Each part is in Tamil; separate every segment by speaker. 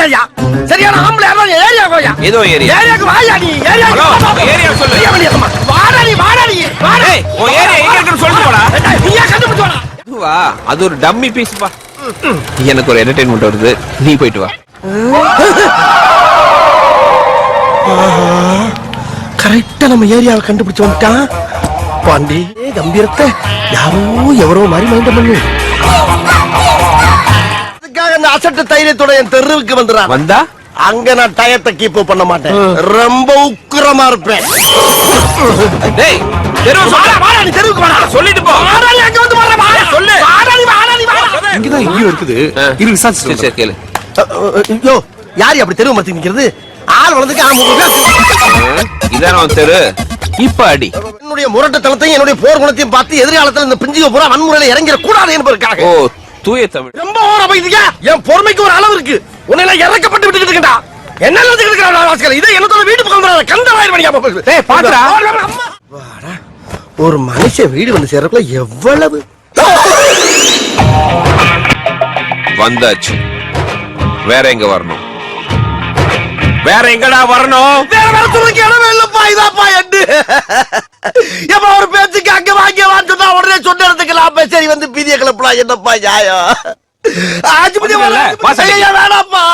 Speaker 1: ஐயா. சரியான ஆம்பளை ஏரியா கோயா.
Speaker 2: ஏதோ ஏரியா.
Speaker 1: ஏரியாக்கு வாயா நீ.
Speaker 2: ஏரியா சொல்லு.
Speaker 1: வாடா நீ.
Speaker 2: ஏய், ஓ ஏரியா எங்க இருக்குன்னு சொல்லிட்டு போடா.
Speaker 1: நீயா கண்டுபிடிச்சு வாடா.
Speaker 2: வா, அது ஒரு டம்மி பீஸ் பா. எனக்கு ஒரு என்டர்டெயின்மென்ட் வருது. நீ போயிட்டு வா.
Speaker 1: கரெக்டா நம்ம ஏரியாவை கண்டுபிடிச்சு வந்துட்டான். பாண்டி கம்பீரத்தை யாரோ எவரோ மாதிரி மைண்ட் பண்ணு. அதுக்காக அந்த அசட்டு தைரியத்தோட என் தெருவுக்கு வந்துடுறான்.
Speaker 2: வந்தா
Speaker 1: அங்க நான் டயத்தை கீப் பண்ண மாட்டேன். ரொம்ப உக்கிரமா இருப்பேன்.
Speaker 2: டேய், தெருவுக்கு
Speaker 1: வாடா நீ தெருவுக்கு வாடா.
Speaker 2: சொல்லிட்டு போ.
Speaker 1: வாடா நீ அங்க வந்து வாடா.
Speaker 2: சொல்லு.
Speaker 1: வாடா நீ.
Speaker 3: இங்கதான் இங்கேயும் இருக்குது. இரு விசாரிச்சு
Speaker 2: சரி கேளு.
Speaker 1: யோ யாரு அப்படி தெருவு மரத்துக்கு நிக்கிறது? ஆள் வளர்ந்துக்கு
Speaker 2: இதான உன் தெரு. இப்ப அடி.
Speaker 1: என்னுடைய முரட்டத்தனத்தையும் என்னுடைய போர் குணத்தையும் பார்த்து எதிர்காலத்தில் இந்த பிஞ்சுக பூரா வன்முறையில இறங்கிட கூடாது என்பதற்காக.
Speaker 2: ஓ, தூய தமிழ்.
Speaker 1: ரொம்ப ஓர போயிட்டீங்க. என் பொறுமைக்கு ஒரு அளவு இருக்கு. உன்னை இறக்கப்பட்டு விட்டுட்டு இருக்கா. என்ன நினைச்சுக்கிட்டு இதை என்னத்தோட வீட்டு பக்கம் வந்துடாத. கந்தராயர் மணியா.
Speaker 2: டேய் பாத்துடா.
Speaker 1: வாடா. ஒரு மனுஷன் வீடு வந்து சேர்றதுக்குள்ள எவ்வளவு
Speaker 2: வந்தாச்சு. வேற எங்க வரணும்? வேற எங்கடா வரணும்?
Speaker 1: வேற வரத்துக்கு இடமே இல்லப்பா. இதாப்பா எண்டு. எப்ப ஒரு பேச்சுக்கு அங்க வாங்கியவான்னு சொன்னா உடனே சொன்ன இடத்துக்கு நான் சரி வந்து பீதிய கிளப்பலாம். என்னப்பா நியாயம்? வேணாப்பா.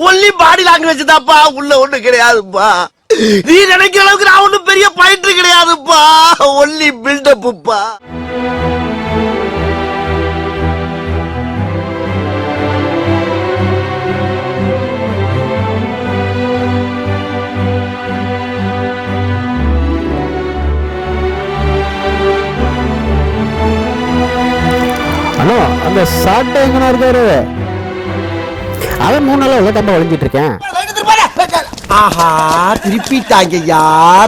Speaker 1: ஒன்லி பாடி லாங்குவேஜ் தான்ப்பா. உள்ள ஒண்ணு கிடையாதுப்பா. நீ நினைக்கிற அளவுக்கு நான் ஒண்ணும் பெரிய பாயிண்ட் கிடையாதுப்பா. ஒன்லி பில்டப்புப்பா.
Speaker 4: அண்ணா அந்த சாட்டை எங்கண்ணா இருக்காரு? அவன் 3 நாளா உள்ள தம்ப ஒளிஞ்சிட்டு இருக்கேன்.
Speaker 1: ஆஹா திருப்பிட்டாங்கய்யா.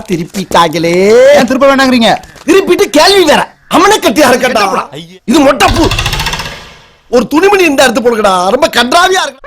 Speaker 1: திருப்பிட்டாங்களே.
Speaker 3: ஏன் திருப்ப வேண்டாங்கிறீங்க?
Speaker 1: திருப்பிட்டு கேள்வி வேற. அம்மனை கட்டியா இருக்கட்டா. இது மொட்டப்பூ. ஒரு துணிமணி இந்த எடுத்து போடுங்கடா. ரொம்ப கன்றாவியா இருக்கு.